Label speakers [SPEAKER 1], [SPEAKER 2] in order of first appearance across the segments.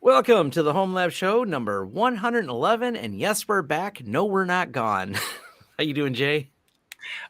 [SPEAKER 1] Welcome to the Homelab show number 111. And yes, we're back. No, we're not gone. How you doing, Jay?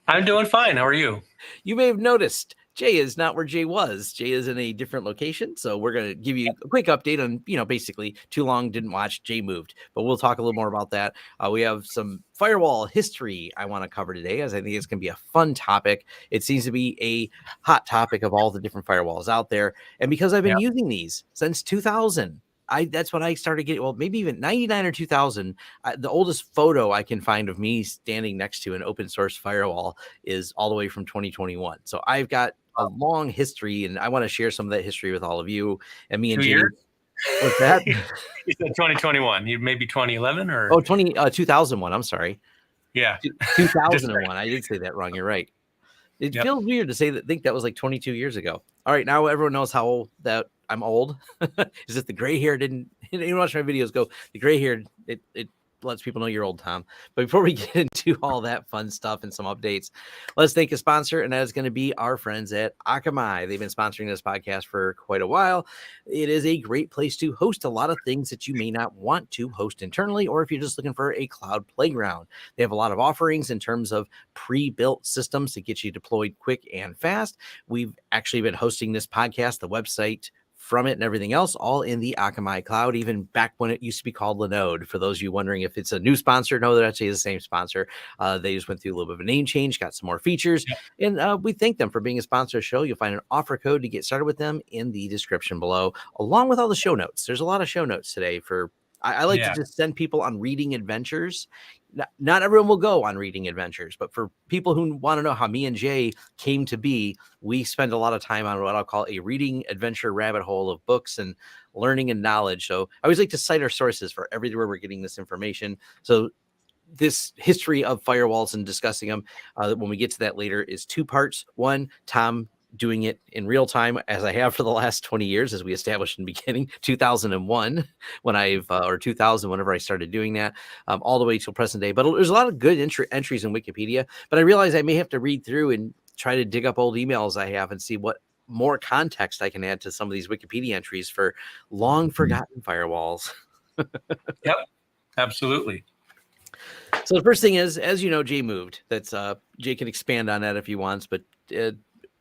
[SPEAKER 2] I'm doing fine. How are you?
[SPEAKER 1] You may have noticed Jay is not where Jay was. Jay is in a different location. So we're going to give you a quick update on, basically too long didn't watch, Jay moved. But we'll talk a little more about that. We have some firewall history I want to cover today, as I think it's going to be a fun topic. It seems to be a hot topic of all the different firewalls out there. And because I've been using these since 2000, that's when I started getting, well, maybe even 99 or 2000. The oldest photo I can find of me standing next to an open source firewall is all the way from 2021. So I've got a long history, and I want to share some of that history with all of you. And me and Jay.
[SPEAKER 2] What's that? You said 2021. You maybe 2011 or
[SPEAKER 1] 2001. I'm sorry.
[SPEAKER 2] Yeah,
[SPEAKER 1] 2001. I did say that wrong. You're right. It feels weird to think that was like 22 years ago. All right, now everyone knows how old that I'm old. Is that the gray hair didn't watch my videos go, the gray hair, it lets people know you're old, Tom. But before we get into all that fun stuff and some updates, let's thank a sponsor, and that is going to be our friends at Akamai. They've been sponsoring this podcast for quite a while. It is a great place to host a lot of things that you may not want to host internally, or if you're just looking for a cloud playground. They have a lot of offerings in terms of pre-built systems to get you deployed quick and fast. We've actually been hosting this podcast, the website from it and everything else, all in the Akamai cloud, even back when it used to be called Linode. For those of you wondering if it's a new sponsor, no, they're actually the same sponsor. They just went through a little bit of a name change, got some more features, and we thank them for being a sponsor of the show. You'll find an offer code to get started with them in the description below, along with all the show notes. There's a lot of show notes today for, I like to just send people on reading adventures. Not everyone will go on reading adventures, but for people who want to know how me and Jay came to be, we spend a lot of time on what I'll call a reading adventure rabbit hole of books and learning and knowledge. So I always like to cite our sources for everywhere we're getting this information. So this history of firewalls and discussing them, when we get to that later, is two parts. One, Tom doing it in real time, as I have for the last 20 years, as we established in the beginning, 2001, or 2000, whenever I started doing that, all the way till present day. But there's a lot of good entries in Wikipedia, but I realize I may have to read through and try to dig up old emails I have and see what more context I can add to some of these Wikipedia entries for long forgotten firewalls.
[SPEAKER 2] Yep, absolutely.
[SPEAKER 1] So the first thing is, as you know, Jay moved. That's Jay can expand on that if he wants, but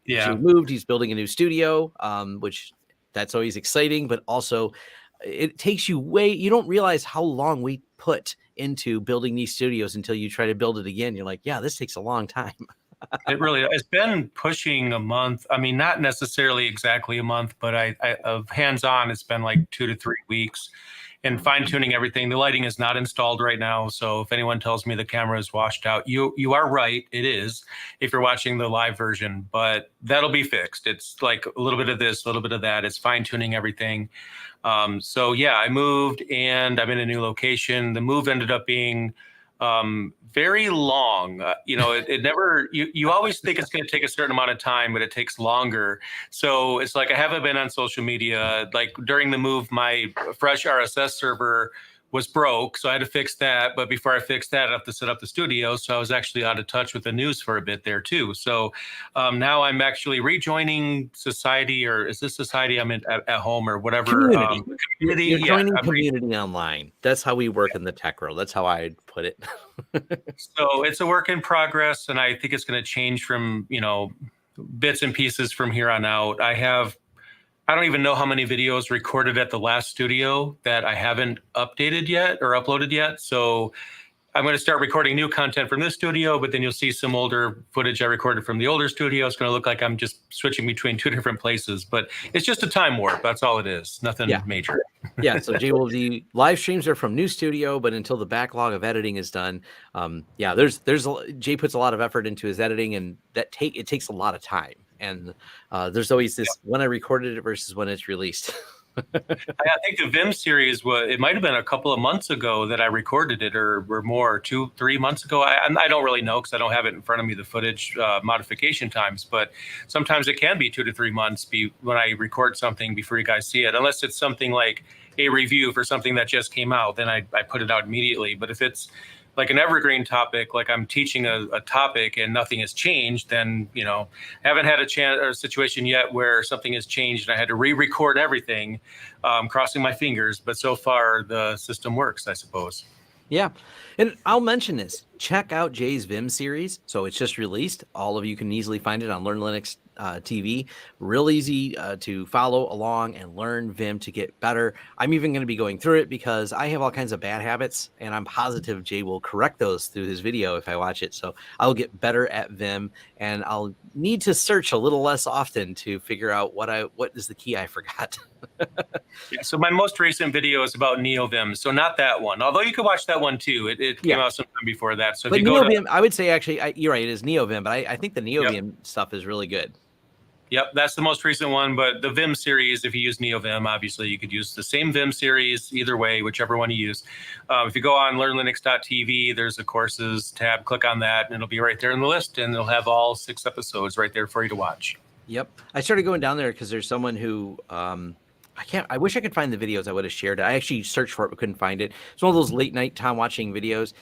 [SPEAKER 1] he moved. He's building a new studio, which that's always exciting, but also it takes you you don't realize how long we put into building these studios until you try to build it again. You're like, yeah, this takes a long time.
[SPEAKER 2] It's been pushing a month. I mean, not necessarily exactly a month, but I of hands-on, it's been like 2 to 3 weeks. And fine-tuning everything. The lighting is not installed right now, so if anyone tells me the camera is washed out, you are right, it is, if you're watching the live version, but that'll be fixed. It's like a little bit of this, a little bit of that. It's fine-tuning everything. So yeah, I moved and I'm in a new location. The move ended up being very long. It never, you always think it's going to take a certain amount of time, but it takes longer. So it's like, I haven't been on social media. Like during the move, my fresh RSS server was broke, so I had to fix that. But before I fixed that, I have to set up the studio. So I was actually out of touch with the news for a bit there too. So now I'm actually rejoining society, or is this society I'm in at home or whatever?
[SPEAKER 1] Community. You're joining community online. That's how we work in the tech world. That's how I'd put it.
[SPEAKER 2] So it's a work in progress, and I think it's going to change from, bits and pieces from here on out. I don't even know how many videos recorded at the last studio that I haven't updated yet or uploaded yet. So I'm going to start recording new content from this studio, but then you'll see some older footage I recorded from the older studio. It's going to look like I'm just switching between two different places, but it's just a time warp. That's all it is. Nothing major.
[SPEAKER 1] So Jay, the live streams are from new studio, but until the backlog of editing is done, Jay puts a lot of effort into his editing, and it takes a lot of time. And there's always this when I recorded it versus when it's released.
[SPEAKER 2] I think the Vim series it might have been a couple of months ago that I recorded it, or more, 2-3 months ago. I don't really know because I don't have it in front of me, the footage modification times, but sometimes it can be 2 to 3 months when I record something before you guys see it, unless it's something like a review for something that just came out, then I put it out immediately. But if it's like an evergreen topic, like I'm teaching a topic and nothing has changed, then, haven't had a chance or a situation yet where something has changed and I had to re-record everything, crossing my fingers. But so far the system works, I suppose.
[SPEAKER 1] Yeah. And I'll mention this. Check out Jay's Vim series. So it's just released. All of you can easily find it on Learn Linux TV. Real easy to follow along and learn Vim to get better. I'm even going to be going through it because I have all kinds of bad habits, and I'm positive Jay will correct those through his video if I watch it. So I'll get better at Vim, and I'll need to search a little less often to figure out what is the key I forgot.
[SPEAKER 2] Yeah, so my most recent video is about NeoVim, so not that one. Although you could watch that one too. It came out sometime before that. So,
[SPEAKER 1] but NeoVim, I would say actually, you're right. It is NeoVim, but I think the NeoVim stuff is really good.
[SPEAKER 2] Yep, that's the most recent one. But the Vim series, if you use NeoVim, obviously you could use the same Vim series either way, whichever one you use. If you go on learnlinux.tv, there's a courses tab. Click on that, and it'll be right there in the list, and it'll have all 6 episodes right there for you to watch.
[SPEAKER 1] Yep, I started going down there because there's someone who I wish I could find the videos. I would have shared it. I actually searched for it but couldn't find it. It's one of those late night Tom watching videos.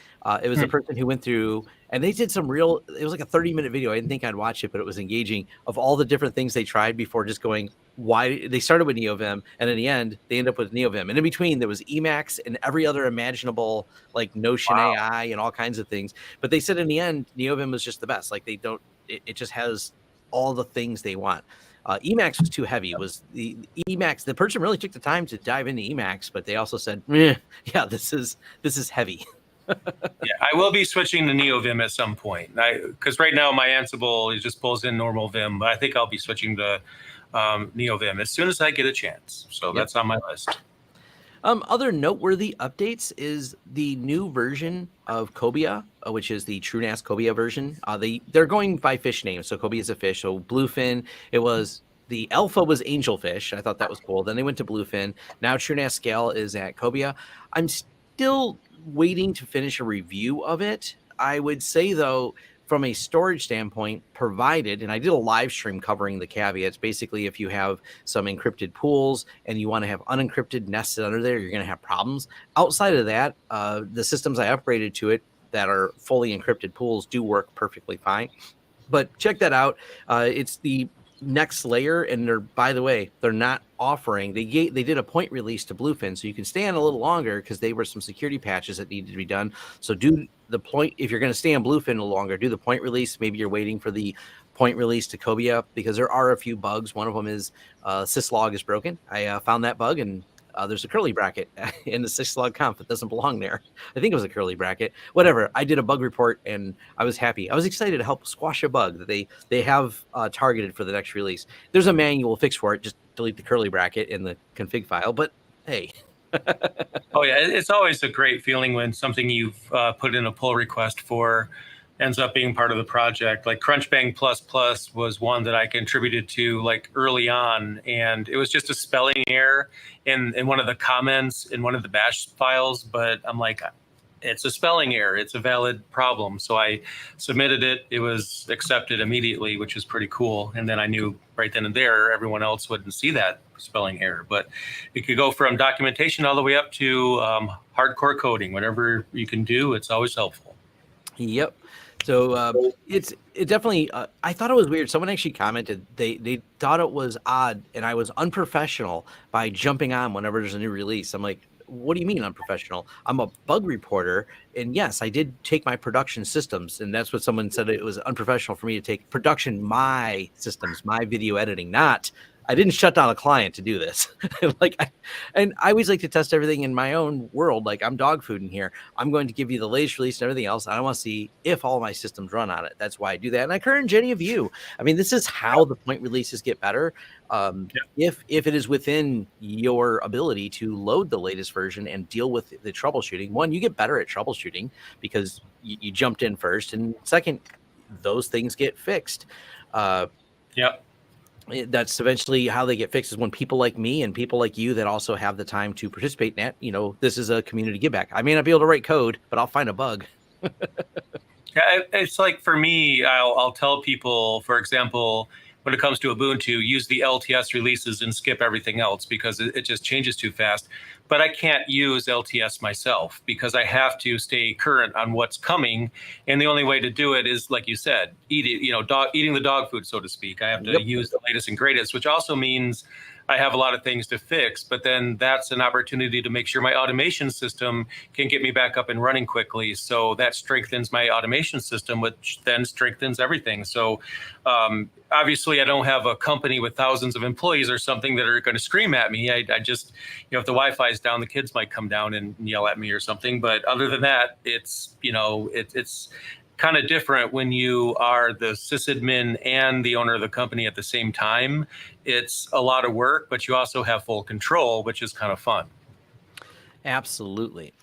[SPEAKER 1] It was a person who went through and they did it was like a 30-minute video. I didn't think I'd watch it, but it was engaging of all the different things they tried before just going, why they started with NeoVim. And in the end, they end up with NeoVim. And in between there was Emacs and every other imaginable, like Notion AI and all kinds of things. But they said in the end, NeoVim was just the best. Like it just has all the things they want. Emacs was too heavy. It was the Emacs. The person really took the time to dive into Emacs, but they also said, "Yeah, this is heavy."
[SPEAKER 2] Yeah, I will be switching to NeoVim at some point. Because right now my Ansible just pulls in normal Vim, but I think I'll be switching to NeoVim as soon as I get a chance. So that's on my list.
[SPEAKER 1] Other noteworthy updates is the new version of Cobia, which is the TrueNAS Cobia version. They're going by fish names. So Cobia is a fish. So Bluefin, the alpha was Angelfish. I thought that was cool. Then they went to Bluefin. Now TrueNAS Scale is at Cobia. I'm still waiting to finish a review of it. I would say, though, from a storage standpoint, provided, and I did a live stream covering the caveats, basically if you have some encrypted pools and you want to have unencrypted nested under there, you're going to have problems. Outside of that, the systems I upgraded to it that are fully encrypted pools do work perfectly fine. But check that out. It's the next layer, and by the way, they're not offering, they did a point release to Bluefin, so you can stay on a little longer because they were some security patches that needed to be done. So do the point, if you're going to stay on Bluefin a little longer, do the point release. Maybe you're waiting for the point release to Cobia because there are a few bugs. One of them is syslog is broken. I found that bug, and there's a curly bracket in the syslog conf that doesn't belong there. I think it was a curly bracket. Whatever. I did a bug report and I was happy. I was excited to help squash a bug that they have targeted for the next release. There's a manual fix for it. Just delete the curly bracket in the config file. But hey.
[SPEAKER 2] Oh yeah, it's always a great feeling when something you've put in a pull request for ends up being part of the project. Like Crunchbang Plus Plus was one that I contributed to like early on, and it was just a spelling error in one of the comments in one of the bash files, but I'm like, it's a spelling error, it's a valid problem. So I submitted it, it was accepted immediately, which is pretty cool. And then I knew right then and there everyone else wouldn't see that spelling error. But it could go from documentation all the way up to hardcore coding. Whatever you can do, it's always helpful.
[SPEAKER 1] Yep. So it definitely, I thought it was weird. Someone actually commented they thought it was odd and I was unprofessional by jumping on whenever there's a new release. I'm like, what do you mean unprofessional? I'm a bug reporter. And yes, I did take my production systems. And that's what someone said. It was unprofessional for me to take production, my systems, my video editing, not I didn't shut down a client to do this. And I always like to test everything in my own world. Like I'm dog food in here. I'm going to give you the latest release and everything else. I want to see if all my systems run on it. That's why I do that. And I encourage any of you. I mean, this is how the point releases get better. If it is within your ability to load the latest version and deal with the troubleshooting, one, you get better at troubleshooting because you jumped in first. And second, those things get fixed. That's eventually how they get fixed is when people like me and people like you that also have the time to participate in that, this is a community give back. I may not be able to write code, but I'll find a bug.
[SPEAKER 2] Yeah, it's like for me, I'll tell people, for example, when it comes to Ubuntu, use the LTS releases and skip everything else because it just changes too fast. But I can't use LTS myself because I have to stay current on what's coming. And the only way to do it is, like you said, eating the dog food, so to speak. I have to use the latest and greatest, which also means I have a lot of things to fix, but then that's an opportunity to make sure my automation system can get me back up and running quickly. So that strengthens my automation system, which then strengthens everything. So obviously I don't have a company with thousands of employees or something that are going to scream at me. I just, if the Wi-Fi is down, the kids might come down and yell at me or something. But other than that, it's kind of different when you are the sysadmin and the owner of the company at the same time. It's a lot of work, but you also have full control, which is kind of fun.
[SPEAKER 1] Absolutely.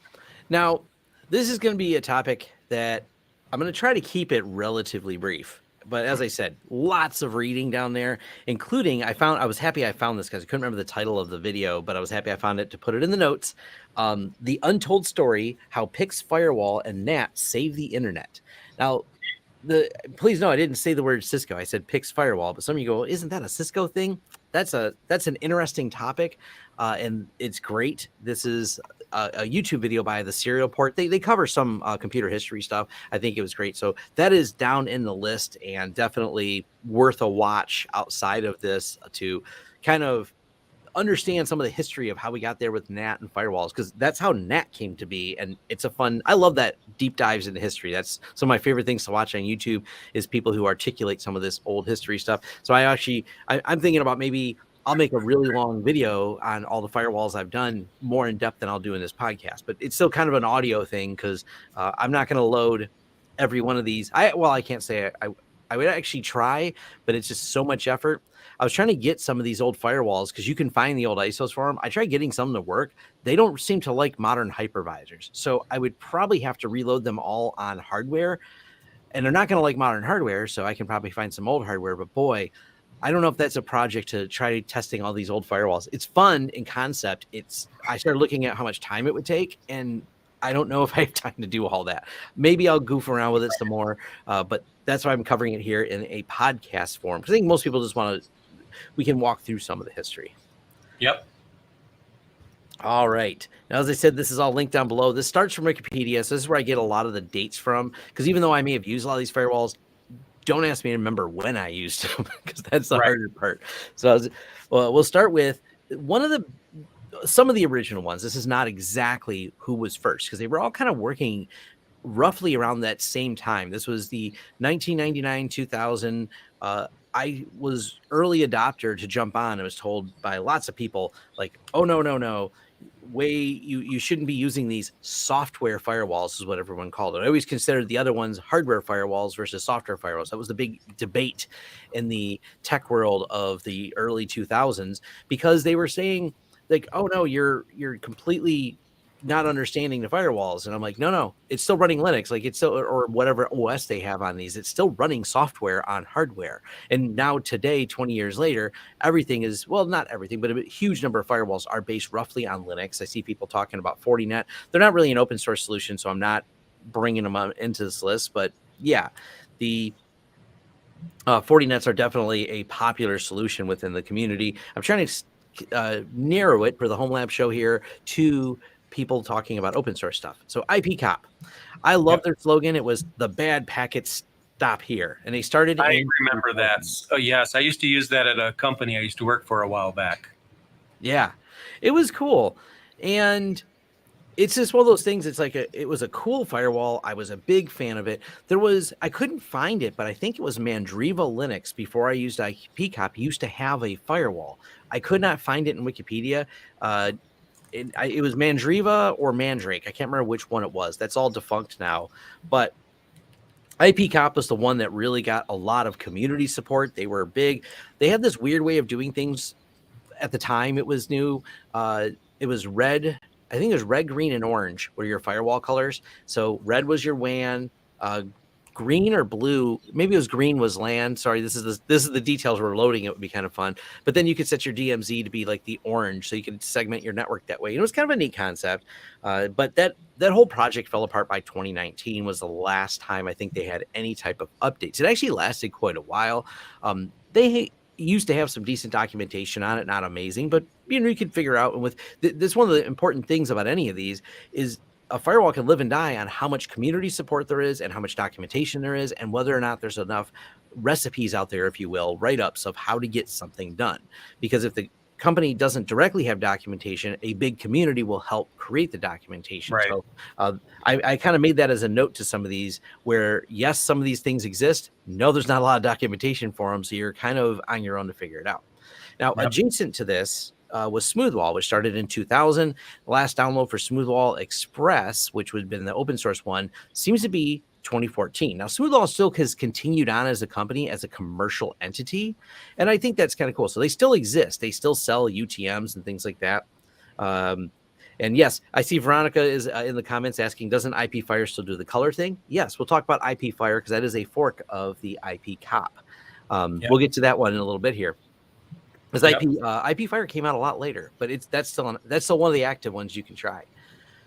[SPEAKER 1] Now, this is going to be a topic that I'm going to try to keep it relatively brief. But as I said, lots of reading down there, including I was happy I found this because I couldn't remember the title of the video, but I was happy I found it to put it in the notes. The Untold Story, How Pix, Firewall, and NAT Save the Internet. Now, please know I didn't say the word Cisco. I said Pix Firewall, but some of you go, isn't that a Cisco thing? That's an interesting topic, and it's great. This is a YouTube video by the Serial Port. They cover some computer history stuff. I think it was great. So that is down in the list and definitely worth a watch outside of this to kind of understand some of the history of how we got there with NAT and firewalls, because that's how NAT came to be. And it's I love that deep dives into history. That's some of my favorite things to watch on YouTube is people who articulate some of this old history stuff. So I'm thinking about maybe I'll make a really long video on all the firewalls I've done more in depth than I'll do in this podcast, but it's still kind of an audio thing because I'm not going to load every one of these. I can't say I would actually try, but it's just so much effort. I was trying to get some of these old firewalls because you can find the old ISOs for them. I tried getting some to work. They don't seem to like modern hypervisors. So I would probably have to reload them all on hardware, and they're not going to like modern hardware. So I can probably find some old hardware, but boy, I don't know if that's a project to try testing all these old firewalls. It's fun in concept. I started looking at how much time it would take, and I don't know if I have time to do all that. Maybe I'll goof around with it some more, but that's why I'm covering it here in a podcast form. Because I think most people just we can walk through some of the history.
[SPEAKER 2] Yep.
[SPEAKER 1] All right. Now, as I said, this is all linked down below. This starts from Wikipedia, so this is where I get a lot of the dates from. Because even though I may have used a lot of these firewalls, don't ask me to remember when I used them, because that's the harder part. So we'll start with some of the original ones. This is not exactly who was first, because they were all kind of working roughly around that same time. This was the 1999, 2000. I was early adopter to jump on. I was told by lots of people like, oh, no. You shouldn't be using these software firewalls is what everyone called it. I always considered the other ones hardware firewalls versus software firewalls. That was the big debate in the tech world of the early 2000s, because they were saying like, oh no, you're completely not understanding the firewalls. And I'm like, no, it's still running Linux. Like it's still, or whatever OS they have on these, it's still running software on hardware. And now today, 20 years later, everything is, well, not everything, but a huge number of firewalls are based roughly on Linux. I see people talking about Fortinet. They're not really an open source solution, so I'm not bringing them into this list, but yeah, the Fortinets are definitely a popular solution within the community. I'm trying to narrow it for the Homelab show here to people talking about open source stuff. So IPCOP, I love their slogan. It was the bad packets stop here. And they started.
[SPEAKER 2] I remember that. Oh, yes. I used to use that at a company I used to work for a while back.
[SPEAKER 1] Yeah, it was cool. And it's just one of those things. It's like it was a cool firewall. I was a big fan of it. I couldn't find it, but I think it was Mandriva Linux before I used IPCOP used to have a firewall. I could not find it in Wikipedia. It was Mandriva or Mandrake. I can't remember which one it was. That's all defunct now. But IPCOP was the one that really got a lot of community support. They were big. They had this weird way of doing things at the time. It was new. It was red. I think it was red, green, and orange were your firewall colors. So red was your WAN. Green or blue, maybe it was green was LAN. Sorry, this is the details we're loading. It would be kind of fun. But then you could set your DMZ to be like the orange, so you could segment your network that way. And it was kind of a neat concept. But that whole project fell apart by 2019 was the last time I think they had any type of updates. It actually lasted quite a while. they used to have some decent documentation on it, not amazing, but you can figure out. And with this, one of the important things about any of these is a firewall can live and die on how much community support there is and how much documentation there is, and whether or not there's enough recipes out there, if you will, write-ups of how to get something done. Because if the company doesn't directly have documentation, a big community will help create the documentation.
[SPEAKER 2] Right.
[SPEAKER 1] So I kind of made that as a note to some of these where, yes, some of these things exist. No, there's not a lot of documentation for them. So you're kind of on your own to figure it out. Now, adjacent to this was Smoothwall, which started in 2000. The last download for Smoothwall Express, which would have been the open source one, seems to be 2014. Now, Smoothwall still has continued on as a company, as a commercial entity, and I think that's kind of cool. So they still exist. They still sell UTMs and things like that. And yes, I see Veronica is in the comments asking, doesn't IP Fire still do the color thing? Yes, we'll talk about IP Fire because that is a fork of the IP Cop. We'll get to that one in a little bit here. Because IP Fire came out a lot later, but that's still one of the active ones you can try.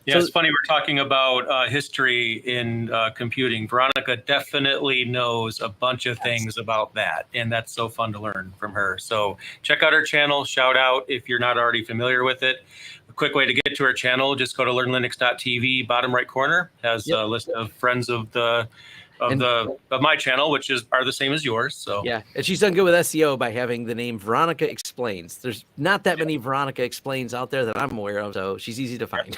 [SPEAKER 2] Yeah, so, it's funny we're talking about history in computing. Veronica definitely knows a bunch of things about that, and that's so fun to learn from her. So check out her channel. Shout out if you're not already familiar with it. A quick way to get to her channel: just go to learnlinux.tv. Bottom right corner has a list of friends of my channel, which are the same as yours. So
[SPEAKER 1] yeah, and she's done good with SEO by having the name Veronica Explains. There's not that many Veronica Explains out there that I'm aware of, so she's easy to find.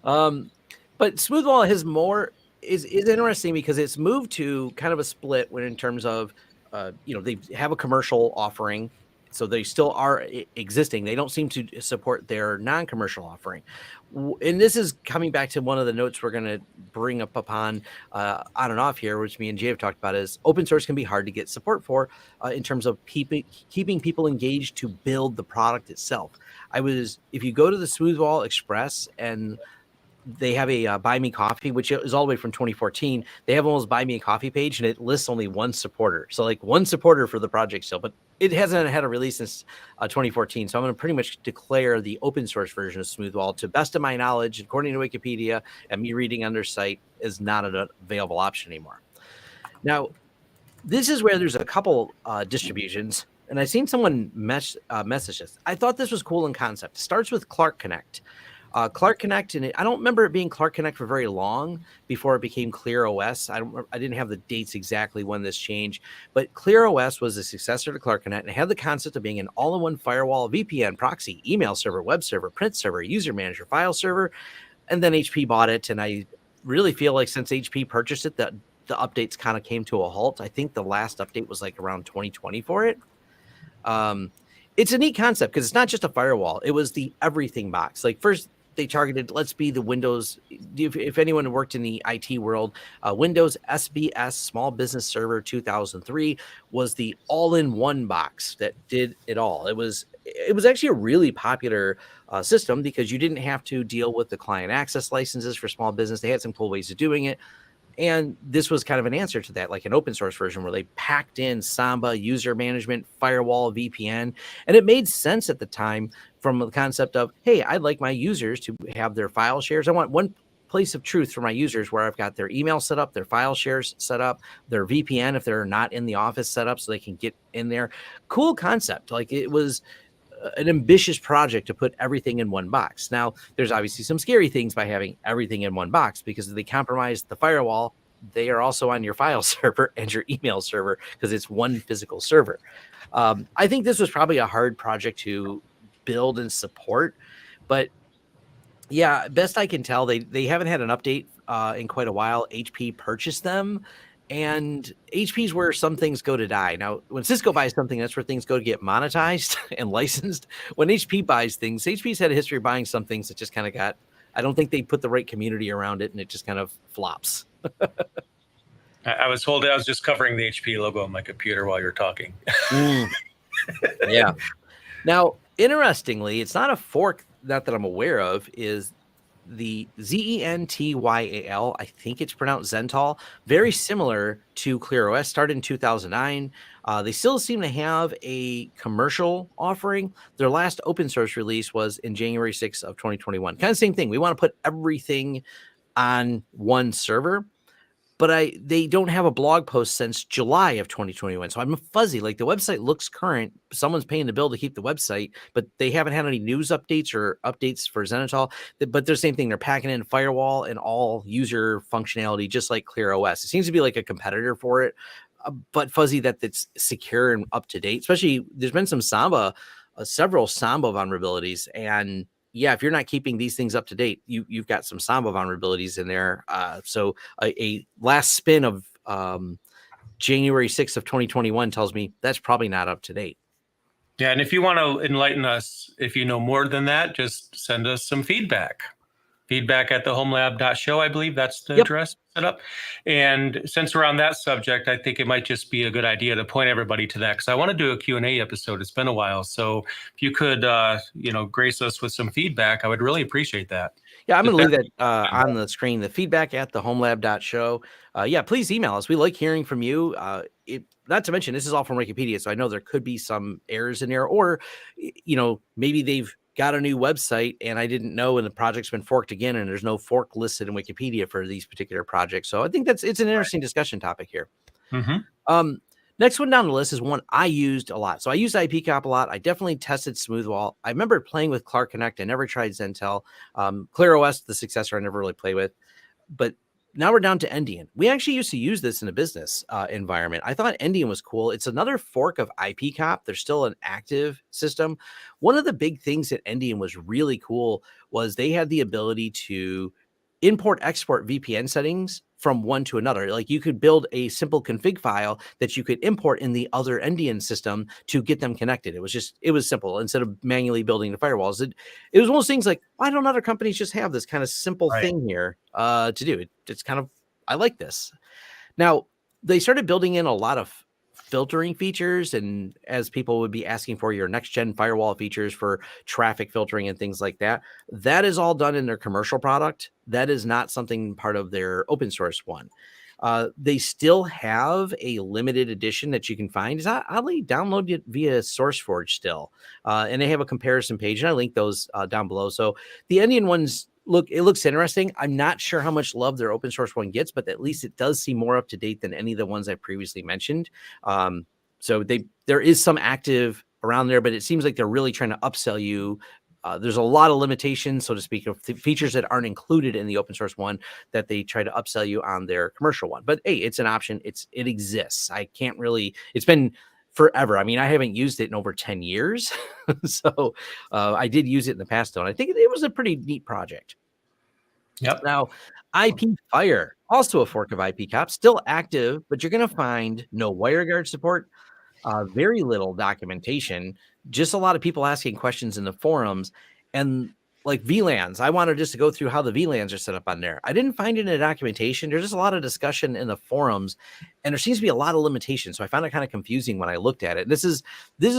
[SPEAKER 1] But Smoothwall has more is interesting because it's moved to kind of a split when in terms of they have a commercial offering. So they still are existing. They don't seem to support their non-commercial offering. And this is coming back to one of the notes we're going to bring up upon on and off here, which me and Jay have talked about, is open source can be hard to get support for in terms of keeping people engaged to build the product itself. If you go to the Smoothwall Express and they have a Buy Me Coffee, which is all the way from 2014. They have almost Buy Me a Coffee page, and it lists only one supporter. So like one supporter for the project still, but it hasn't had a release since 2014. So I'm going to pretty much declare the open source version of Smoothwall, to best of my knowledge, according to Wikipedia and me reading on their site, is not an available option anymore. Now, this is where there's a couple distributions, and I've seen someone message this. I thought this was cool in concept. It starts with Clark Connect. Clark Connect, and I don't remember it being Clark Connect for very long before it became Clear OS. I didn't have the dates exactly when this changed, but Clear OS was the successor to Clark Connect, and it had the concept of being an all-in-one firewall, VPN, proxy, email server, web server, print server, user manager, file server, and then HP bought it. And I really feel like since HP purchased it, that the updates kind of came to a halt. I think the last update was like around 2020 for it. It's a neat concept because it's not just a firewall. It was the everything box. Like first, they targeted, let's be the Windows. If anyone worked in the IT world, Windows SBS Small Business Server 2003 was the all-in-one box that did it all. It was actually a really popular system because you didn't have to deal with the client access licenses for small business. They had some cool ways of doing it. And this was kind of an answer to that, like an open source version where they packed in Samba, user management, firewall, VPN. And it made sense at the time from the concept of, hey, I'd like my users to have their file shares. I want one place of truth for my users where I've got their email set up, their file shares set up, their VPN, if they're not in the office, set up so they can get in there. Cool concept. Like it was an ambitious project to put everything in one box. Now, there's obviously some scary things by having everything in one box because if they compromise the firewall, they are also on your file server and your email server because it's one physical server. I think this was probably a hard project to build and support, but yeah, best I can tell, they haven't had an update in quite a while. HP purchased them. And HP's where some things go to die. Now, when Cisco buys something, that's where things go to get monetized and licensed. When HP buys things, HP's had a history of buying some things that just kind of I don't think they put the right community around it, and it just kind of flops.
[SPEAKER 2] I was told I was just covering the HP logo on my computer while you're talking.
[SPEAKER 1] Yeah. Now, interestingly, it's not a fork, not that I'm aware of, is the ZENTYAL, I think it's pronounced Zental, very similar to ClearOS, started in 2009. They still seem to have a commercial offering. Their last open source release was in January 6th of 2021. Kind of same thing. We want to put everything on one server. but they don't have a blog post since July of 2021. So I'm fuzzy. Like the website looks current. Someone's paying the bill to keep the website, but they haven't had any news updates or updates for Zenitol. But they're the same thing. They're packing in Firewall and all user functionality, just like ClearOS. It seems to be like a competitor for it, but fuzzy that it's secure and up to date. Especially there's been some Samba, several Samba vulnerabilities, and yeah, if you're not keeping these things up to date, you've got some Samba vulnerabilities in there. So a last spin of January 6th of 2021 tells me that's probably not up to date.
[SPEAKER 2] Yeah, and if you want to enlighten us, if you know more than that, just send us some feedback. Feedback at the homelab.show, I believe that's the address set up. And since we're on that subject, I think it might just be a good idea to point everybody to that, because I want to do a Q&A episode. It's been a while. So if you could, grace us with some feedback, I would really appreciate that.
[SPEAKER 1] Yeah, I'm going to leave that on the screen, the feedback at the homelab.show. Yeah, please email us. We like hearing from you. Not to mention, this is all from Wikipedia, so I know there could be some errors in there, or, maybe they've got a new website and I didn't know, and the project's been forked again, and there's no fork listed in Wikipedia for these particular projects. So I think it's an interesting discussion topic here.
[SPEAKER 2] Mm-hmm.
[SPEAKER 1] Next one down the list is one I used a lot. So I used IPCOP a lot. I definitely tested Smoothwall. I remember playing with Clark Connect. I never tried Zentel. ClearOS, the successor, I never really played with. But now we're down to Endian. We actually used to use this in a business environment. I thought Endian was cool. It's another fork of IPCOP. There's still an active system. One of the big things that Endian was really cool was they had the ability to import-export VPN settings from one to another. Like you could build a simple config file that you could import in the other Endian system to get them connected. It was simple instead of manually building the firewalls. It was one of those things like, why don't other companies just have this kind of simple thing here to do? It's kind of, I like this. Now, they started building in a lot of filtering features, and as people would be asking for your next gen firewall features for traffic filtering and things like that, that is all done in their commercial product. That is not something part of their open source one. They still have a limited edition that you can find. It's oddly download it via SourceForge still, and they have a comparison page, and I link those down below. So the Endian ones looks interesting. I'm not sure how much love their open source one gets, but at least it does seem more up to date than any of the ones I previously mentioned. So there is some active around there, but it seems like they're really trying to upsell you. There's a lot of limitations, so to speak, of features that aren't included in the open source one that they try to upsell you on their commercial one. But hey, it's an option. It exists. I can't really. It's been forever. I mean, I haven't used it in over 10 years. So I did use it in the past, though. And I think it was a pretty neat project.
[SPEAKER 2] Yep.
[SPEAKER 1] Now, IP Fire, also a fork of IPCOP, still active, but you're going to find no WireGuard support, very little documentation, just a lot of people asking questions in the forums, and like VLANs. I wanted just to go through how the VLANs are set up on there. I didn't find it in the documentation. There's just a lot of discussion in the forums, and there seems to be a lot of limitations. So I found it kind of confusing when I looked at it. This is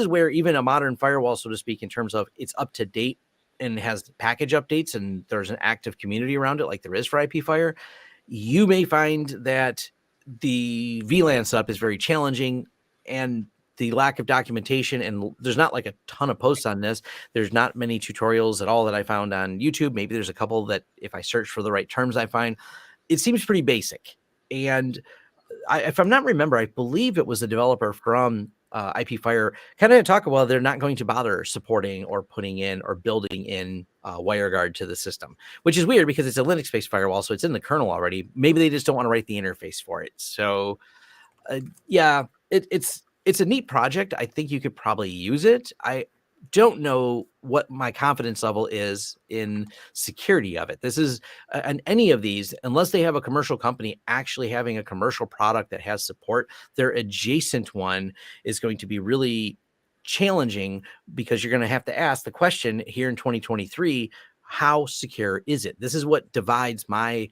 [SPEAKER 1] where even a modern firewall, so to speak, in terms of it's up to date and has package updates, and there's an active community around it like there is for IP Fire, you may find that the VLAN setup is very challenging, and the lack of documentation, and there's not like a ton of posts on this. There's not many tutorials at all that I found on YouTube. Maybe there's a couple that if I search for the right terms, I find it seems pretty basic. And if I'm not remember, I believe it was a developer from IP Fire kind of talk about they're not going to bother supporting or putting in or building in WireGuard to the system, which is weird because it's a Linux-based firewall, so it's in the kernel already. Maybe they just don't want to write the interface for it. So yeah, it's a neat project. I think you could probably use it. I don't know what my confidence level is in security of it. This is and any of these, unless they have a commercial company actually having a commercial product that has support, their adjacent one is going to be really challenging because you're going to have to ask the question here in 2023, how secure is it? This is what divides my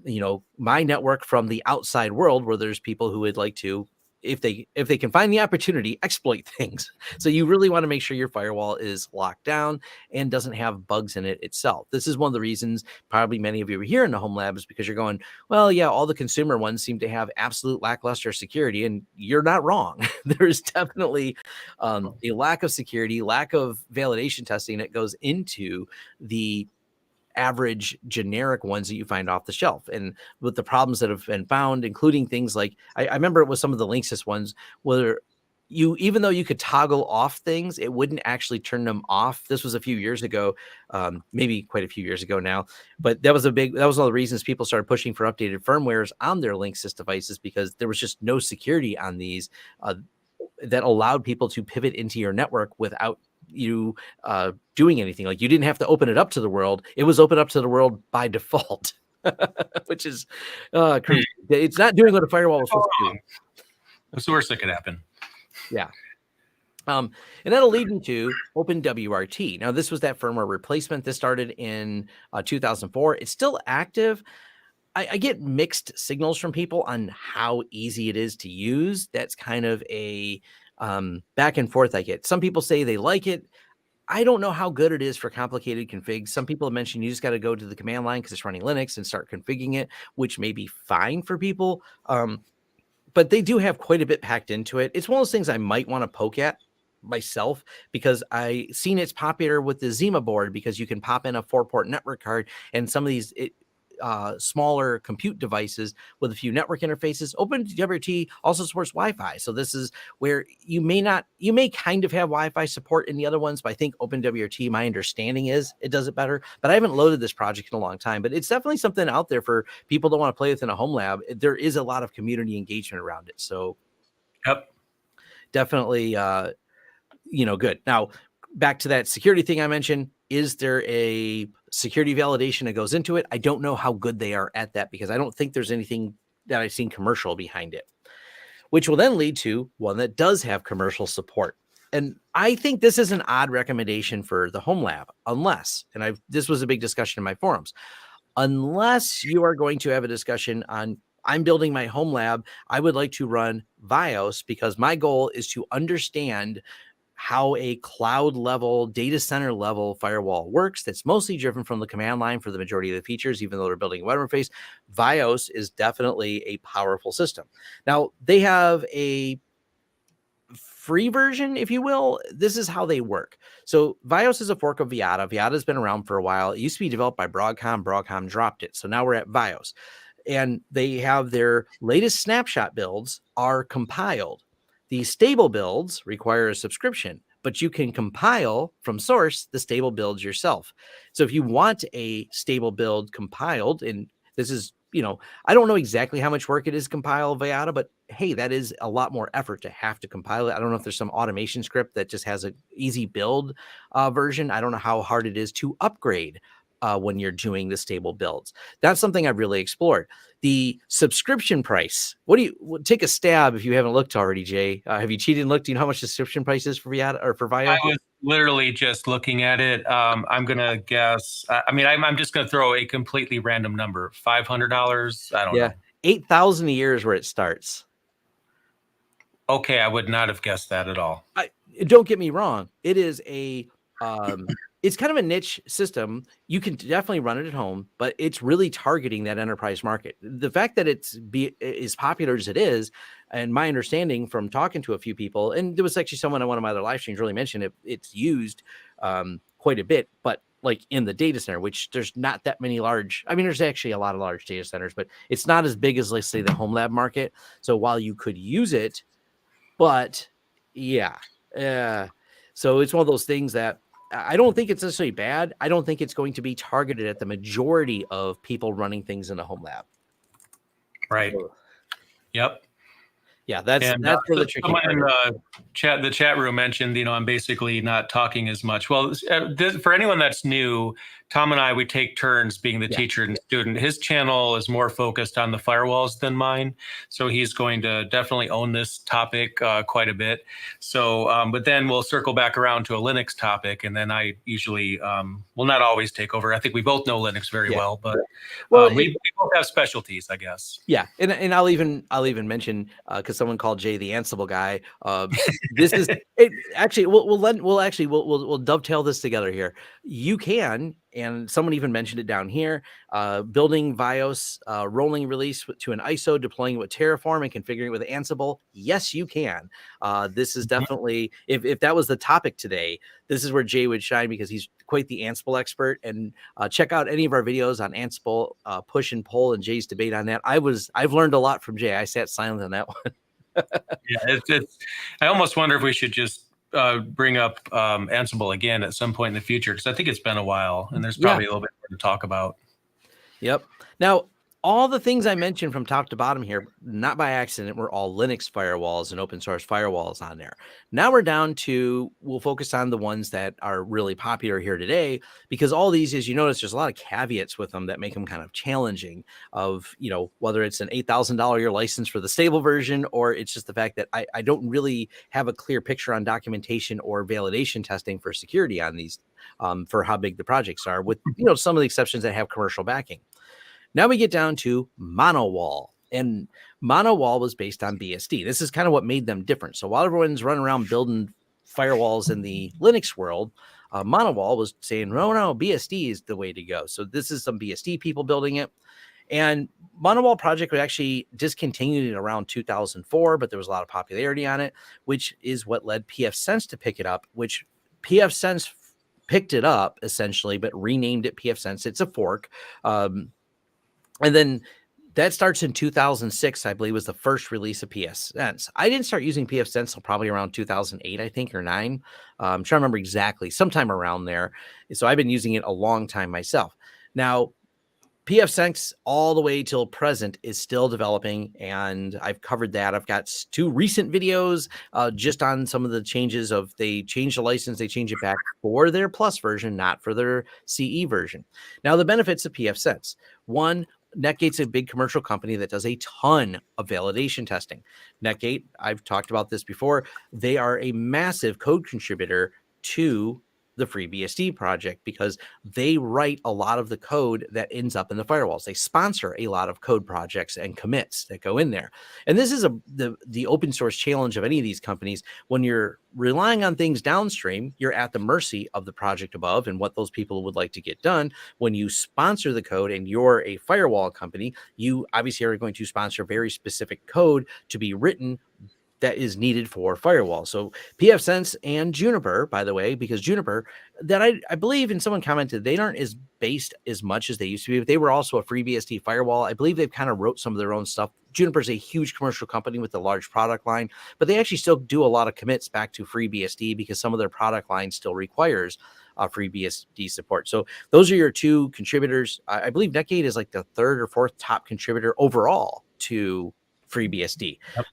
[SPEAKER 1] network from the outside world, where there's people who would like to, if they can find the opportunity, exploit things. So you really want to make sure your firewall is locked down and doesn't have bugs in it itself. This is one of the reasons probably many of you are here in the Home Lab is because you're going, well, yeah, all the consumer ones seem to have absolute lackluster security, and you're not wrong. There's definitely a lack of security, lack of validation testing that goes into the average generic ones that you find off the shelf. And with the problems that have been found, including things like, I remember it was some of the Linksys ones where even though you could toggle off things, it wouldn't actually turn them off. This was a few years ago, maybe quite a few years ago now, but that was one of the reasons people started pushing for updated firmwares on their Linksys devices, because there was just no security on these that allowed people to pivot into your network without you doing anything. Like, you didn't have to open it up to the world. It was open up to the world by default, which is crazy. It's not doing what a firewall was supposed to do.
[SPEAKER 2] That's the worst that could happen.
[SPEAKER 1] Yeah. And that'll lead into OpenWRT. Now, this was that firmware replacement. This started in 2004. It's still active. I get mixed signals from people on how easy it is to use. That's kind of a back and forth I get. Some people say they like it. I don't know how good it is for complicated configs. Some people have mentioned you just got to go to the command line because it's running Linux and start configuring it, which may be fine for people. But they do have quite a bit packed into it. It's one of those things I might want to poke at myself, because I seen it's popular with the Zima board, because you can pop in a 4-port network card, and some of these smaller compute devices with a few network interfaces. OpenWRT also supports Wi-Fi. So this is where you may kind of have Wi-Fi support in the other ones, but I think OpenWRT, my understanding is it does it better. But I haven't loaded this project in a long time, but it's definitely something out there for people that want to play with in a Homelab. There is a lot of community engagement around it. So
[SPEAKER 2] yep,
[SPEAKER 1] definitely, good. Now, back to that security thing I mentioned. Is there a security validation that goes into it? I don't know how good they are at that, because I don't think there's anything that I've seen commercial behind it, which will then lead to one that does have commercial support. And I think this is an odd recommendation for the Homelab, unless, and this was a big discussion in my forums, unless you are going to have a discussion on, I'm building my Homelab, I would like to run VIOS, because my goal is to understand how a cloud level, data center level firewall works. That's mostly driven from the command line for the majority of the features, even though they're building a web interface. VIOS is definitely a powerful system. Now, they have a free version, if you will. This is how they work. So VIOS is a fork of Viata. Viata has been around for a while. It used to be developed by Broadcom. Broadcom dropped it. So now we're at VIOS. And they have their latest snapshot builds are compiled. The stable builds require a subscription, but you can compile from source the stable builds yourself. So if you want a stable build compiled, and this is, I don't know exactly how much work it is to compile Viata, but hey, that is a lot more effort to have to compile it. I don't know if there's some automation script that just has an easy build version. I don't know how hard it is to upgrade when you're doing the stable builds. That's something I've really explored. The subscription price. Take a stab if you haven't looked already, Jay? Have you cheated and looked? Do you know how much the subscription price is for Viata or for VIO?
[SPEAKER 2] I was literally just looking at it. I'm gonna guess. I'm just gonna throw a completely random number. $500. I don't know.
[SPEAKER 1] $8,000 a year is where it starts.
[SPEAKER 2] Okay, I would not have guessed that at all.
[SPEAKER 1] Don't get me wrong. It is a it's kind of a niche system. You can definitely run it at home, but it's really targeting that enterprise market. The fact that it's as popular as it is, and my understanding from talking to a few people, and there was actually someone on one of my other live streams really mentioned it's used quite a bit, but like in the data center, which there's not that many large. I mean, there's actually a lot of large data centers, but it's not as big as, let's say, the Homelab market. So while you could use it, but yeah. So it's one of those things that I don't think it's necessarily bad. I don't think it's going to be targeted at the majority of people running things in a Homelab.
[SPEAKER 2] Right. So, yep.
[SPEAKER 1] Yeah, that's where the tricky part
[SPEAKER 2] is. The chat room mentioned, I'm basically not talking as much. Well, for anyone that's new, Tom and I, we take turns being the teacher and student. His channel is more focused on the firewalls than mine. So he's going to definitely own this topic quite a bit. So, but then we'll circle back around to a Linux topic. And then I usually will not always take over. I think we both know Linux very well, but we both have specialties, I guess.
[SPEAKER 1] Yeah. And I'll even mention, because someone called Jay the Ansible guy. This is it. Actually, we'll dovetail this together here. You can, and someone even mentioned it down here, building Vios rolling release to an ISO, deploying it with Terraform, and configuring it with Ansible. Yes, you can. This is definitely, if that was the topic today, this is where Jay would shine, because he's quite the Ansible expert. And check out any of our videos on Ansible push and pull and Jay's debate on that. I've learned a lot from Jay. I sat silent on that one.
[SPEAKER 2] Yeah, I almost wonder if we should just bring up Ansible again at some point in the future, because I think it's been a while and there's probably a little bit more to talk about.
[SPEAKER 1] Yep. Now, all the things I mentioned from top to bottom here, not by accident, were all Linux firewalls and open source firewalls on there. Now we're down to, we'll focus on the ones that are really popular here today, because all these, as you notice, there's a lot of caveats with them that make them kind of challenging, of, you know, whether it's an $8,000 a year license for the stable version, or it's just the fact that I don't really have a clear picture on documentation or validation testing for security on these, for how big the projects are, with, you know, some of the exceptions that have commercial backing. Now we get down to MonoWall, and MonoWall was based on BSD. This is kind of what made them different. So while everyone's running around building firewalls in the Linux world, MonoWall was saying, no, BSD is the way to go. So this is some BSD people building it. And MonoWall project was actually discontinued in around 2004, but there was a lot of popularity on it, which is what led pfSense to pick it up, which pfSense picked it up essentially, but renamed it pfSense. It's a fork. And then that starts in 2006, I believe, was the first release of pfSense. I didn't start using pfSense until probably around 2008, I think, or 9. I'm trying to remember exactly, sometime around there. So I've been using it a long time myself. Now, pfSense all the way till present is still developing, and I've covered that. I've got 2 recent videos just on some of the changes of, they changed the license, they changed it back for their Plus version, not for their CE version. Now, the benefits of pfSense: 1, Netgate's a big commercial company that does a ton of validation testing. Netgate, I've talked about this before, they are a massive code contributor to the FreeBSD project, because they write a lot of the code that ends up in the firewalls. They sponsor a lot of code projects and commits that go in there. And this is the open source challenge of any of these companies. When you're relying on things downstream, you're at the mercy of the project above and what those people would like to get done. When you sponsor the code and you're a firewall company, you obviously are going to sponsor very specific code to be written that is needed for firewall. So pfSense and Juniper, by the way, because Juniper, that I believe, and someone commented, they aren't as based as much as they used to be, but they were also a FreeBSD firewall. I believe they've kind of wrote some of their own stuff. Juniper's a huge commercial company with a large product line, but they actually still do a lot of commits back to FreeBSD, because some of their product line still requires FreeBSD support. So those are your 2 contributors. I believe Netgate is like the 3rd or 4th top contributor overall to FreeBSD.
[SPEAKER 2] Yep.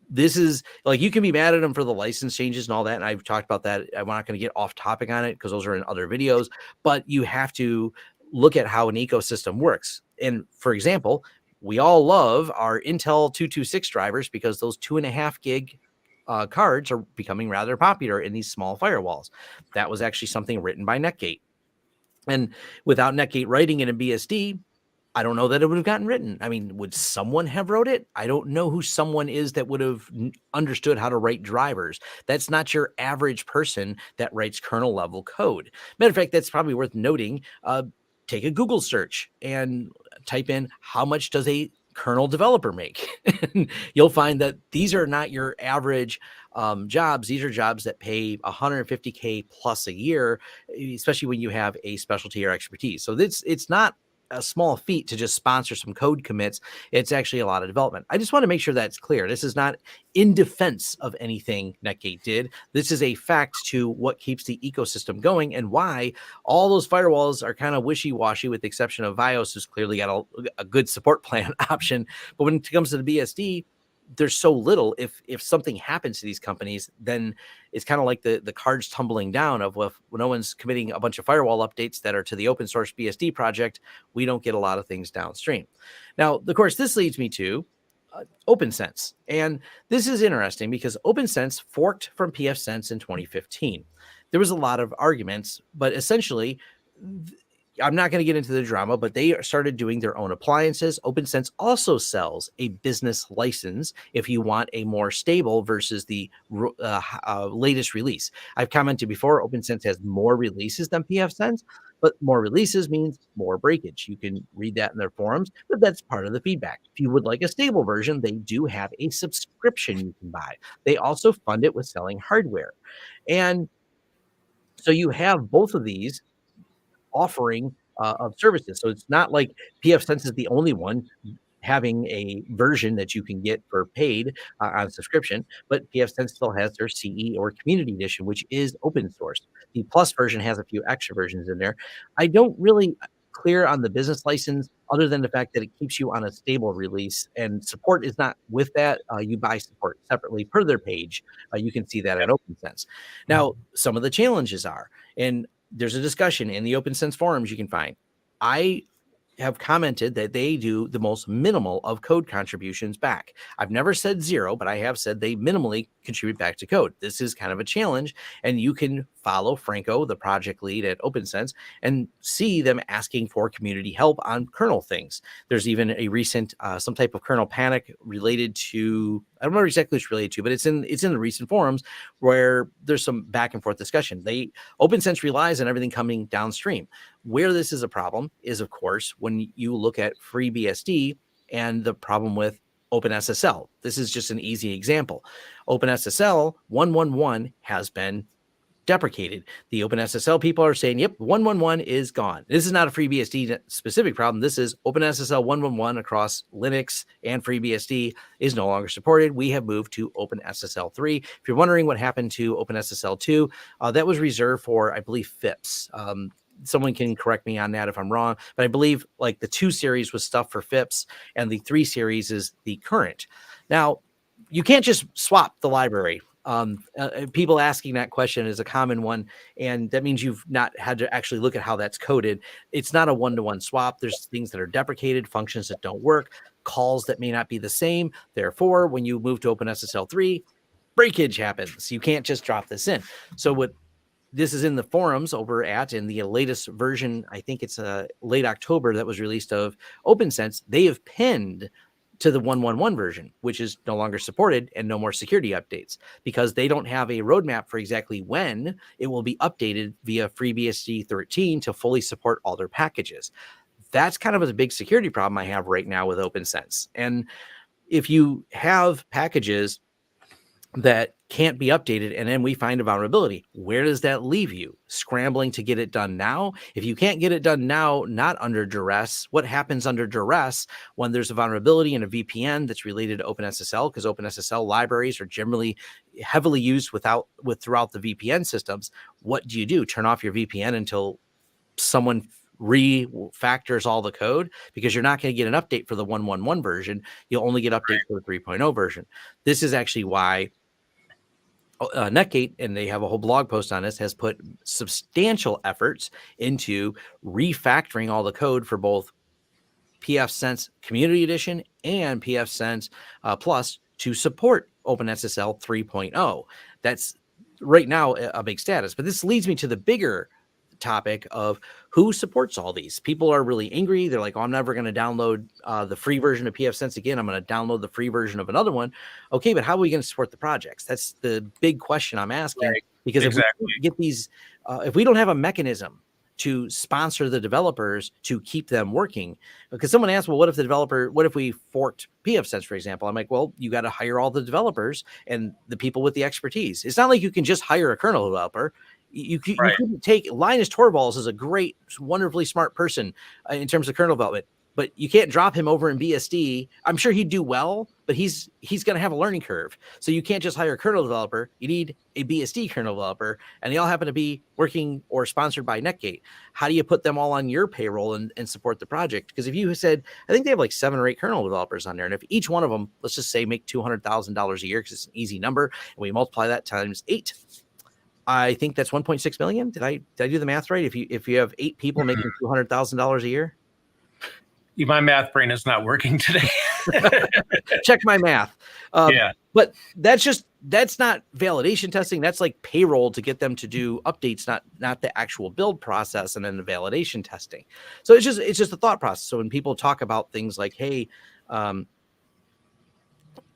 [SPEAKER 1] This is like, you can be mad at them for the license changes and all that, and I've talked about that. I'm not going to get off topic on it because those are in other videos, but you have to look at how an ecosystem works. And for example, we all love our Intel 226 drivers, because those 2.5 gig cards are becoming rather popular in these small firewalls. That was actually something written by Netgate. And without Netgate writing it in BSD, I don't know that it would have gotten written. I mean, would someone have wrote it? I don't know who someone is that would have understood how to write drivers. That's not your average person that writes kernel level code. Matter of fact, that's probably worth noting. Take a Google search and type in, how much does a kernel developer make? And you'll find that these are not your average jobs. These are jobs that pay $150K plus a year, especially when you have a specialty or expertise. So it's not a small feat to just sponsor some code commits. It's actually a lot of development. I just want to make sure that's clear. This is not in defense of anything Netgate did. This is a fact to what keeps the ecosystem going, and why all those firewalls are kind of wishy-washy, with the exception of Vios, who's clearly got a good support plan option. But when it comes to the BSD, there's so little. If something happens to these companies, then it's kind of like the cards tumbling down of, well, if no one's committing a bunch of firewall updates that are to the open source BSD project, we don't get a lot of things downstream. Now, of course, this leads me to OpenSense. And this is interesting because OpenSense forked from pfSense in 2015. There was a lot of arguments, but essentially I'm not going to get into the drama, but they started doing their own appliances. OpenSense also sells a business license if you want a more stable versus the latest release. I've commented before, OpenSense has more releases than pfSense, but more releases means more breakage. You can read that in their forums, but that's part of the feedback. If you would like a stable version, they do have a subscription you can buy. They also fund it with selling hardware. And so you have both of these offering of services. So it's not like pfSense is the only one having a version that you can get for paid on subscription, but pfSense still has their CE or Community Edition, which is open source. The Plus version has a few extra versions in there. I don't really clear on the business license other than the fact that it keeps you on a stable release, and support is not with that. You buy support separately per their page. You can see that at OpenSense. Now, some of the challenges are, and there's a discussion in the OpenSense forums you can find. I have commented that they do the most minimal of code contributions back. I've never said zero, but I have said they minimally contribute back to code. This is kind of a challenge, and you can follow Franco, the project lead at OpenSense, and see them asking for community help on kernel things. There's even a recent some type of kernel panic related to, I don't know exactly what it's related to, but it's in the recent forums where there's some back and forth discussion. OpenSense relies on everything coming downstream. Where this is a problem is, of course, when you look at FreeBSD and the problem with OpenSSL. This is just an easy example. OpenSSL 1.1.1 has been deprecated. The OpenSSL people are saying, yep, 1.1.1 is gone. This is not a FreeBSD specific problem. This is OpenSSL 1.1.1 across Linux and FreeBSD is no longer supported. We have moved to OpenSSL 3. If you're wondering what happened to OpenSSL 2, that was reserved for, I believe, FIPS. Someone can correct me on that if I'm wrong, but I believe like the 2 series was stuff for FIPS and the 3 series is the current. Now, you can't just swap the library. People asking that question is a common one, and that means you've not had to actually look at how that's coded. It's not a one-to-one swap. There's things that are deprecated, functions that don't work, calls that may not be the same. Therefore, when you move to OpenSSL 3, breakage happens. You can't just drop this in. So this is in the forums over in the latest version, I think it's late October that was released of OpenSense. They have pinned to the 1.1.1 version, which is no longer supported and no more security updates because they don't have a roadmap for exactly when it will be updated via FreeBSD 13 to fully support all their packages. That's kind of a big security problem I have right now with OpenSense. And if you have packages that can't be updated and then we find a vulnerability, where does that leave you? Scrambling to get it done now? If you can't get it done now, not under duress, what happens under duress when there's a vulnerability in a VPN that's related to OpenSSL? Because OpenSSL libraries are generally heavily used throughout the VPN systems. What do? Turn off your VPN until someone refactors all the code, because you're not going to get an update for the 1.1.1 version. You'll only get updates for the 3.0 version. This is actually why Netgate, and they have a whole blog post on this, has put substantial efforts into refactoring all the code for both pfSense Community Edition and pfSense Plus to support OpenSSL 3.0. That's right now a big status. But this leads me to the bigger topic of who supports all these. People are really angry. They're like, oh, I'm never going to download the free version of pfSense again. I'm going to download the free version of another one. Okay, but how are we going to support the projects? That's the big question I'm asking. Right. Because exactly. If we get these, if we don't have a mechanism to sponsor the developers to keep them working, because someone asked, well, what if we forked pfSense, for example? I'm like, well, you got to hire all the developers and the people with the expertise. It's not like you can just hire a kernel developer. You couldn't take Linus Torvalds is a great, wonderfully smart person in terms of kernel development, but you can't drop him over in BSD. I'm sure he'd do well, but he's going to have a learning curve. So you can't just hire a kernel developer. You need a BSD kernel developer, and they all happen to be working or sponsored by Netgate. How do you put them all on your payroll and support the project? Because if you said, I think they have like 7 or 8 kernel developers on there, and if each one of them, let's just say, make $200,000 a year, because it's an easy number, and we multiply that times 8, I think that's 1.6 million. Did I do the math right? If you have 8 people making $200,000 a year,
[SPEAKER 2] my math brain is not working today.
[SPEAKER 1] Check my math. Yeah, but that's just that's not validation testing. That's like payroll to get them to do updates, not the actual build process and then the validation testing. So it's just a thought process. So when people talk about things like, hey,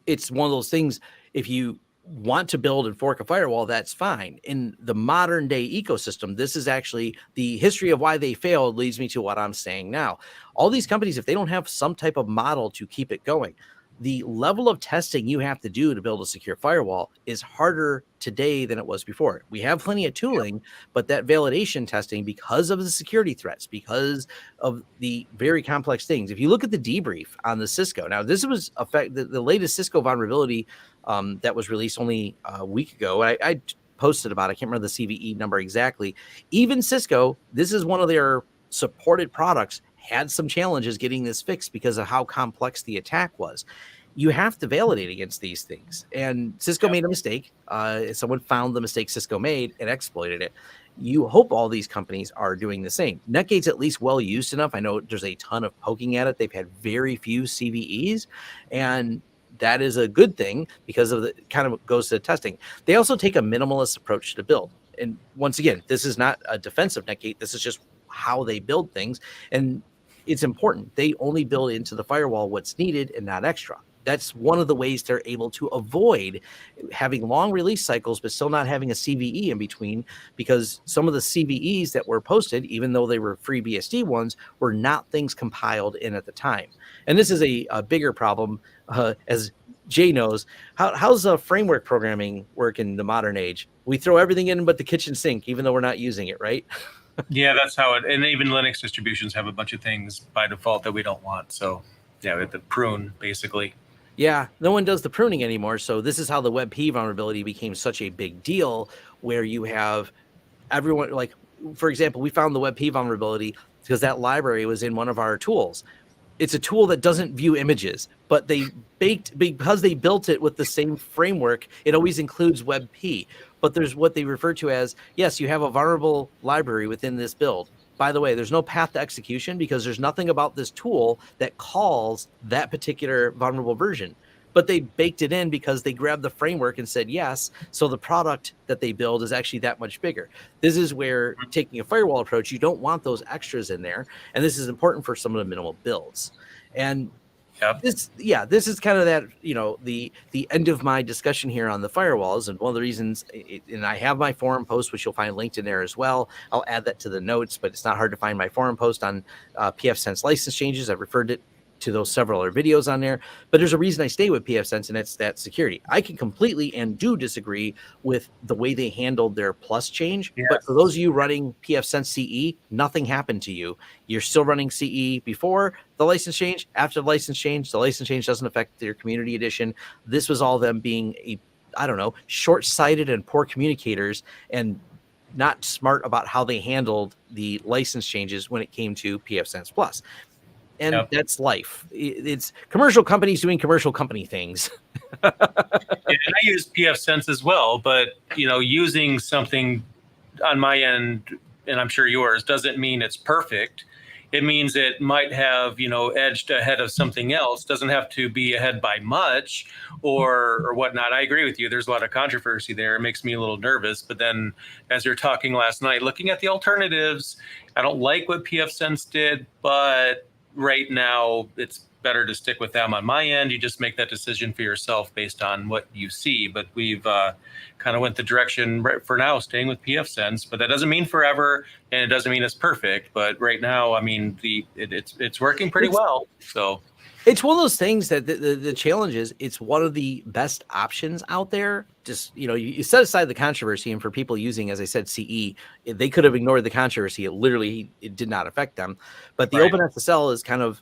[SPEAKER 1] it's one of those things, if you want to build and fork a firewall, that's fine. In the modern day ecosystem, this is actually the history of why they failed leads me to what I'm saying now. All these companies, if they don't have some type of model to keep it going, the level of testing you have to do to build a secure firewall is harder today than it was before. We have plenty of tooling, but that validation testing, because of the security threats, because of the very complex things. If you look at the debrief on the Cisco, now this was the latest Cisco vulnerability that was released only a week ago. I posted about it. I can't remember the CVE number exactly. Even Cisco, this is one of their supported products, had some challenges getting this fixed because of how complex the attack was. You have to validate against these things. And Cisco made a mistake. Someone found the mistake Cisco made and exploited it. You hope all these companies are doing the same. Netgate's at least well used enough. I know there's a ton of poking at it. They've had very few CVEs, and that is a good thing because of the kind of goes to testing. They also take a minimalist approach to build. And once again, this is not a defensive Netgate. This is just how they build things. And it's important. They only build into the firewall what's needed and not extra. That's one of the ways they're able to avoid having long release cycles, but still not having a CVE in between, because some of the CVEs that were posted, even though they were free BSD ones, were not things compiled in at the time. And this is a bigger problem, as Jay knows. How's framework programming work in the modern age? We throw everything in but the kitchen sink, even though we're not using it, right?
[SPEAKER 2] Yeah, that's how it, and even Linux distributions have a bunch of things by default that we don't want. So yeah, we have to prune basically.
[SPEAKER 1] Yeah, no one does the pruning anymore. So this is how the WebP vulnerability became such a big deal, where you have everyone, like, for example, we found the WebP vulnerability because that library was in one of our tools. It's a tool that doesn't view images, but because they built it with the same framework, it always includes WebP. But there's what they refer to as, yes, you have a vulnerable library within this build. By the way, there's no path to execution because there's nothing about this tool that calls that particular vulnerable version. But they baked it in because they grabbed the framework and said yes. So the product that they build is actually that much bigger. This is where, taking a firewall approach, you don't want those extras in there. And this is important for some of the minimal builds. And this is kind of that, the end of my discussion here on the firewalls. And one of the reasons, and I have my forum post, which you'll find linked in there as well. I'll add that to the notes, but it's not hard to find my forum post on pfSense license changes. I've referred it to those several other videos on there, but there's a reason I stay with pfSense, and it's that security. I can completely and do disagree with the way they handled their plus change. Yes. But for those of you running pfSense CE, nothing happened to you. You're still running CE before the license change. After the license change doesn't affect your community edition. This was all them being short-sighted and poor communicators and not smart about how they handled the license changes when it came to pfSense Plus. And that's life. It's commercial companies doing commercial company things.
[SPEAKER 2] And I use pfSense as well, but using something on my end, and I'm sure yours, doesn't mean it's perfect. It means it might have, edged ahead of something else. Doesn't have to be ahead by much or whatnot. I agree with you. There's a lot of controversy there. It makes me a little nervous. But then, as you're talking last night, looking at the alternatives, I don't like what pfSense did, but right now it's better to stick with them. On my end, you just make that decision for yourself based on what you see. But we've kind of went the direction right for now, staying with pfSense. But that doesn't mean forever, and it doesn't mean it's perfect. But right now, I mean, it's working pretty well. So
[SPEAKER 1] it's one of those things that the challenge is, it's one of the best options out there. Just, you set aside the controversy, and for people using, as I said, CE, they could have ignored the controversy. It did not affect them. But the OpenSSL is kind of,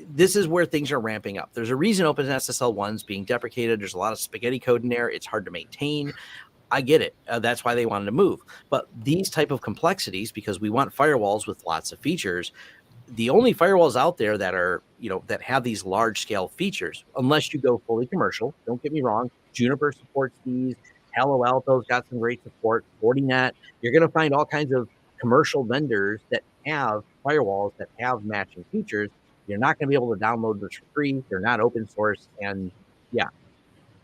[SPEAKER 1] this is where things are ramping up. There's a reason OpenSSL 1's being deprecated. There's a lot of spaghetti code in there. It's hard to maintain. I get it. That's why they wanted to move. But these type of complexities, because we want firewalls with lots of features, the only firewalls out there that are, that have these large scale features, unless you go fully commercial, don't get me wrong, Juniper supports these, Palo Alto's got some great support, Fortinet, you're going to find all kinds of commercial vendors that have firewalls that have matching features. You're not going to be able to download those for free. They're not open source. And yeah,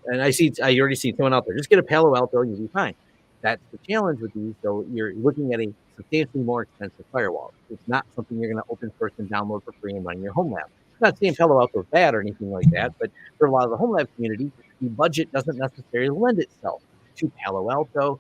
[SPEAKER 1] And I already see someone out there. Just get a Palo Alto, and you'll be fine. That's the challenge with these. So you're looking at a substantially more expensive firewall. It's not something you're going to open source and download for free and run your Homelab. I'm not saying Palo Alto is bad or anything like that, but for a lot of the Homelab community, the budget doesn't necessarily lend itself to Palo Alto.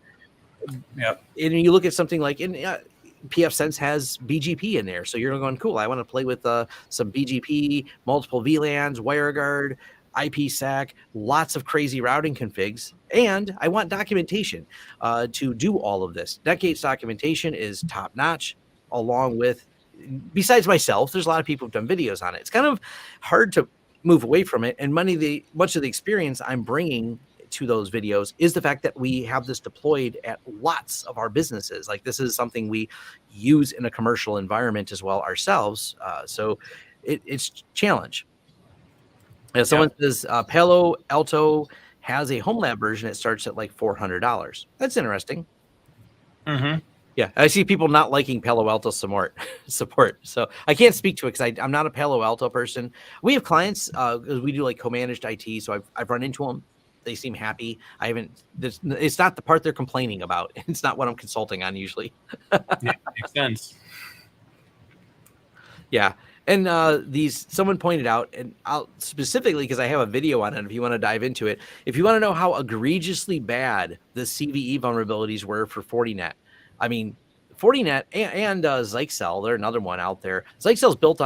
[SPEAKER 2] Yeah.
[SPEAKER 1] And you look at something like PF Sense has BGP in there, so you're going, cool. I want to play with some BGP, multiple VLANs, WireGuard, IPsec, lots of crazy routing configs, and I want documentation to do all of this. NetGate's documentation is top notch, along with, besides myself, there's a lot of people who've done videos on it. It's kind of hard to move away from it, and much of the experience I'm bringing to those videos is the fact that we have this deployed at lots of our businesses. Like, this is something we use in a commercial environment as well ourselves. So it's challenge. And someone says Palo Alto has a Homelab version. It starts at like $400. That's interesting.
[SPEAKER 2] Mm-hmm.
[SPEAKER 1] Yeah, I see people not liking Palo Alto support. So I can't speak to it because I'm not a Palo Alto person. We have clients because we do like co-managed IT, so I've run into them. They seem happy. I haven't. It's not the part they're complaining about. It's not what I'm consulting on usually.
[SPEAKER 2] Yeah, makes sense.
[SPEAKER 1] Yeah, and someone pointed out, and I'll specifically because I have a video on it. If you want to dive into it, if you want to know how egregiously bad the CVE vulnerabilities were for Fortinet, I mean, Fortinet and Zyxel, they're another one out there. Zyxel's built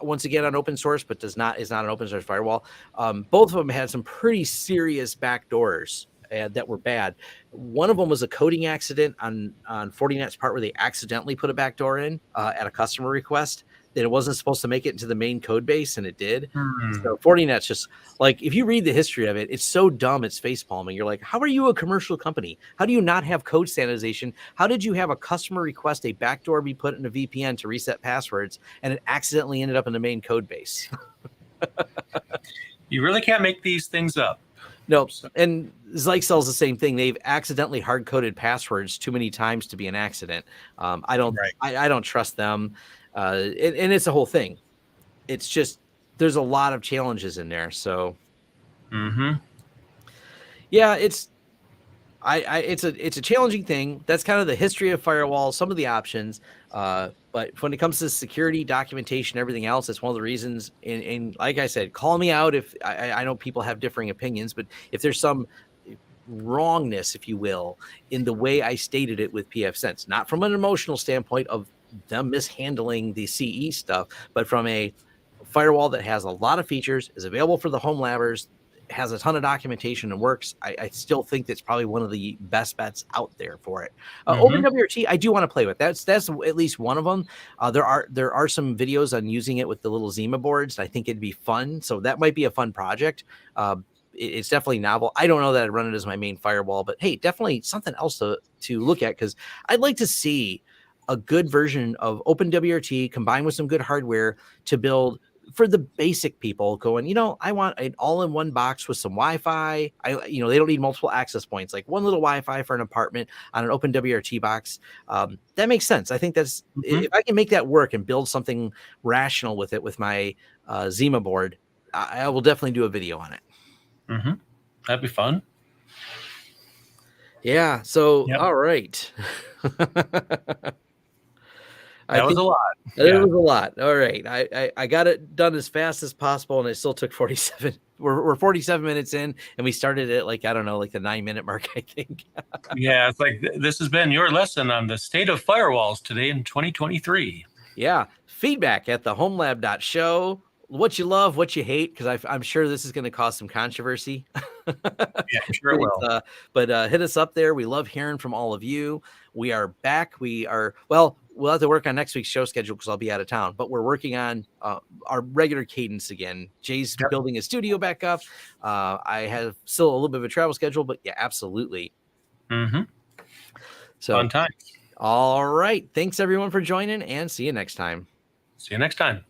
[SPEAKER 1] once again on open source, but is not an open source firewall. Both of them had some pretty serious backdoors that were bad. One of them was a coding accident on Fortinet's part where they accidentally put a backdoor in at a customer request that it wasn't supposed to make it into the main code base, and it did. So Fortinet's just like, if you read the history of it, it's so dumb, it's face palming. You're like, how are you a commercial company? How do you not have code standardization? How did you have a customer request a backdoor be put in a VPN to reset passwords, and it accidentally ended up in the main code base?
[SPEAKER 2] You really can't make these things up.
[SPEAKER 1] No, and Zyxel's the same thing. They've accidentally hard-coded passwords too many times to be an accident. I don't trust them. And it's a whole thing. It's just, there's a lot of challenges in there. So, yeah, it's a challenging thing. That's kind of the history of firewall, some of the options. But when it comes to security, documentation, everything else, it's one of the reasons. And like I said, call me out if I know people have differing opinions, but if there's some wrongness, if you will, in the way I stated it with PF Sense, not from an emotional standpoint of them mishandling the CE stuff, but from a firewall that has a lot of features, is available for the home labbers, has a ton of documentation and works. I still think that's probably one of the best bets out there for it. OpenWRT, I do want to play with. That's at least one of them. There are some videos on using it with the little Zima boards. I think it'd be fun. So that might be a fun project. It's definitely novel. I don't know that I'd run it as my main firewall, but hey, definitely something else to look at, because I'd like to see a good version of OpenWRT combined with some good hardware to build for the basic people going, I want an all-in-one box with some Wi-Fi. They don't need multiple access points, like one little Wi-Fi for an apartment on an OpenWRT box. That makes sense. I think that's, if I can make that work and build something rational with it, with my Zima board, I will definitely do a video on it.
[SPEAKER 2] That'd be fun.
[SPEAKER 1] Yeah. So, all right.
[SPEAKER 2] That was a lot.
[SPEAKER 1] It was a lot. All right. I got it done as fast as possible, and it still took 47. We're 47 minutes in, and we started at like the 9-minute mark, I think.
[SPEAKER 2] Yeah, it's like, this has been your lesson on the state of firewalls today in 2023.
[SPEAKER 1] Yeah. Feedback at thehomelab.show. What you love, what you hate, because I'm sure this is going to cause some controversy.
[SPEAKER 2] Yeah, I'm sure it will.
[SPEAKER 1] But hit us up there. We love hearing from all of you. We are back. We'll have to work on next week's show schedule because I'll be out of town. But we're working on our regular cadence again. Jay's building his studio back up. I have still a little bit of a travel schedule, but yeah, absolutely. So
[SPEAKER 2] fun times.
[SPEAKER 1] All right. Thanks, everyone, for joining, and see you next time.
[SPEAKER 2] See you next time.